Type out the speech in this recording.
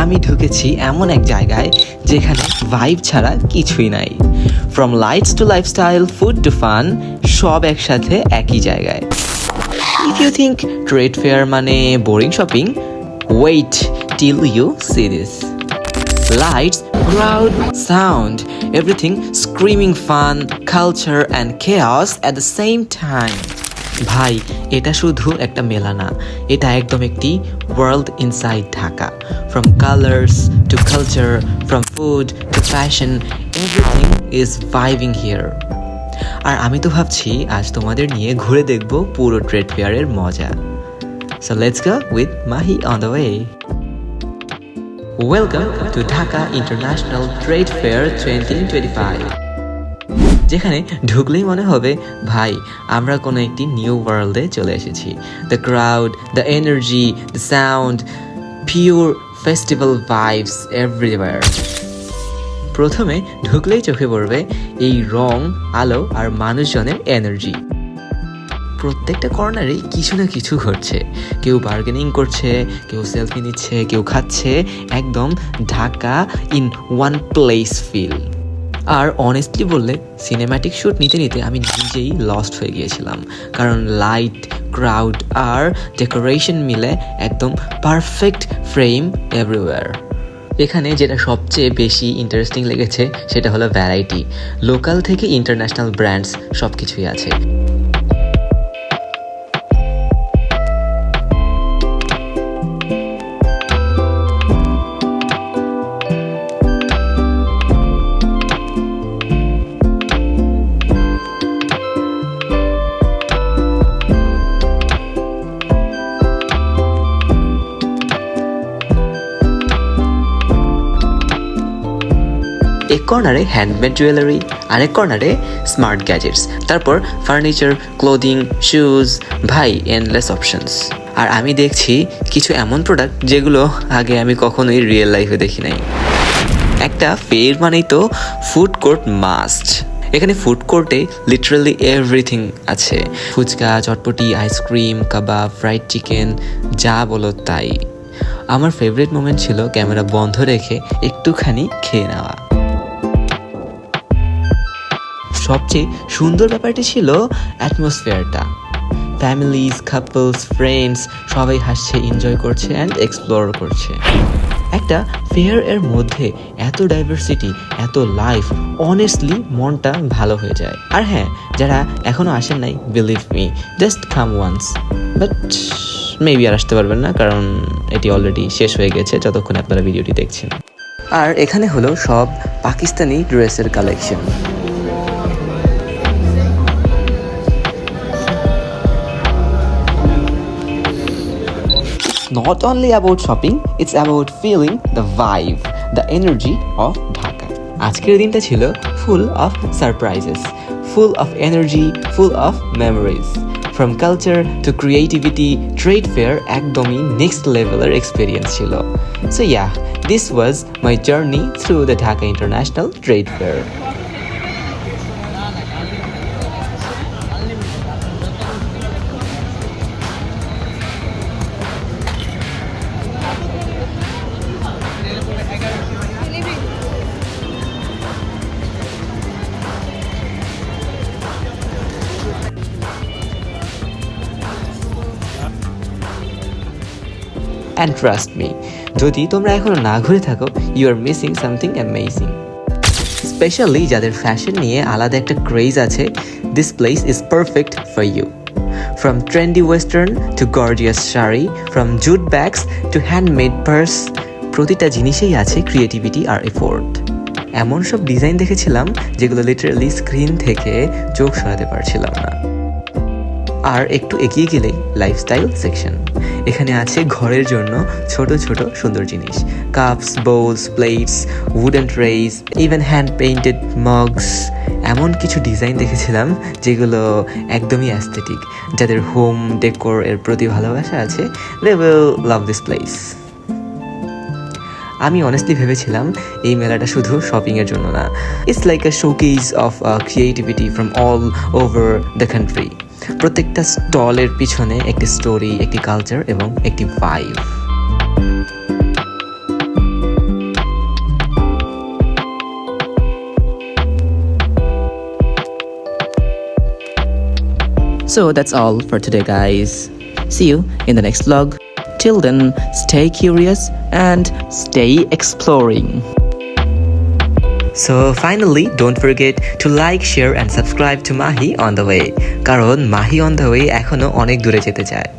আমি ঢুকেছি এমন এক জায়গায় যেখানে ভাইব ছাড়া কিছুই নাই। From lights to lifestyle, food to fun, সব একসাথে একই জায়গায়। If you think trade fair মানে boring shopping, wait till you see this. Lights, crowd, sound, everything screaming fun, culture and chaos at the same time. ভাই, এটা শুধু একটা মেলা না, এটা একদম একটি world inside Dhaka. From colors to culture, from food to fashion, everything is vibing here. আর আমি তো ভাবছি আজ তোমাদের নিয়ে ঘুরে দেখব পুরো ট্রেড ফেয়ারের মজা। So let's go with Mahi on the way. Welcome to Dhaka International Trade Fair 2025, যেখানে ঢুকলেই মনে হবে ভাই আমরা কোনো একটি নিউ ওয়ার্ল্ডে চলে এসেছি। The crowd, the energy, the sound, pure festival vibes everywhere. প্রথমে ঢুকলেই চোখে পড়বে এই রং, আলো আর মানুষজনের এনার্জি। প্রত্যেকটা কর্নারে কিছু না কিছু ঘটছে, কেউ বার্গেনিং করছে, কেউ সেলফি নিচ্ছে, কেউ খাচ্ছে, একদম Dhaka in one place feel. আর অনেস্টলি বললে সিনেম্যাটিক শ্যুট নিতে নিতে আমি নিজেই লস্ট হয়ে গিয়েছিলাম, কারণ লাইট, ক্রাউড আর ডেকোরেশন মিলে একদম পারফেক্ট ফ্রেম এভরিওয়্যার। এখানে যেটা সবচেয়ে বেশি ইন্টারেস্টিং লেগেছে সেটা হলো ভ্যারাইটি। লোকাল থেকে ইন্টারন্যাশনাল ব্র্যান্ডস সব কিছুই আছে। এক কর্নারে হ্যান্ডমেড জুয়েলারি, আরেক কর্নারে স্মার্ট গ্যাজেটস, তারপর ফার্নিচার, ক্লোদিং, শুজ, ভাই এন্ডলেস অপশনস। আর আমি দেখছি কিছু এমন প্রোডাক্ট যেগুলো আগে আমি কখনোই রিয়েল লাইফে দেখি নাই। একটা ফেয়ার মানেই তো ফুড কোর্ট মাস্ট। এখানে ফুড কোর্টে লিটারালি এভরিথিং আছে, ফুচকা, চটপটি, আইসক্রিম, কাবাব, ফ্রাইড চিকেন, যা বলো তাই। আমার ফেভারিট মোমেন্ট ছিল ক্যামেরা বন্ধ রেখে একটুখানি খেয়ে নেওয়া। সবচেয়ে সুন্দর ব্যাপারটি ছিল অ্যাটমসফিয়ারটা। ফ্যামিলিজ, কাপলস, ফ্রেন্ডস সবাই হাসছে, এনজয় করছে অ্যান্ড এক্সপ্লোর করছে। একটা ফেয়ার এর মধ্যে এত ডাইভার্সিটি, এত লাইফ, অনেস্টলি মনটা ভালো হয়ে যায়। আর হ্যাঁ, যারা এখনও আসেন নাই, believe me, just come once, but maybe আর আসতে পারবেন না, কারণ এটি অলরেডি শেষ হয়ে গেছে যতক্ষণ আপনারা ভিডিওটি দেখছেন। আর এখানে হলো সব পাকিস্তানি ড্রেসের collection. Not only about shopping, it's about feeling the vibe, the energy of Dhaka. আজকের দিনটা ছিল full of surprises, full of energy, full of memories. From culture to creativity, trade fair একদমই next leveler experience ছিল। So yeah, this was my journey through the Dhaka International Trade Fair. And trust me, যদি তোমরা এখনো না ঘুরে থাকো, you are missing something amazing. Specially যাদের fashion নিয়ে আলাদা একটা ক্রেজ আছে, this place is perfect for you. From trendy western to gorgeous shari, from jute bags to handmade purse, প্রতিটা জিনিসেই আছে ক্রিয়েটিভিটি আর এফোর্ট। এমন সব ডিজাইন দেখেছিলাম যেগুলো লিটারালি স্ক্রিন থেকে চোখ সরাতে পারছিলাম না। আর একটু এগিয়ে গেলে লাইফস্টাইল সেকশন। এখানে আছে ঘরের জন্য ছোট ছোট সুন্দর জিনিস, cups, bowls, plates, wooden trays, even hand painted mugs. এমন কিছু ডিজাইন দেখেছিলাম যেগুলো একদমই অ্যাস্থেটিক। যাদের হোম ডেকোর এর প্রতি ভালোবাসা আছে, they will love this place. আমি অনেস্টলি ভেবেছিলাম এই মেলাটা শুধু শপিংয়ের জন্য না, it's like a showcase of creativity from all over the country. প্রত্যেকটা স্টলের পিছনে একটি স্টোরি, একটি কালচার এবং একটি vibe. So that's all for today, guys. See you in the next vlog. Till then, stay curious and stay exploring. So finally, don't forget to like, share and subscribe to Mahi on the way. কারণ Mahi on the way এখনো অনেক দূরে যেতে চায়।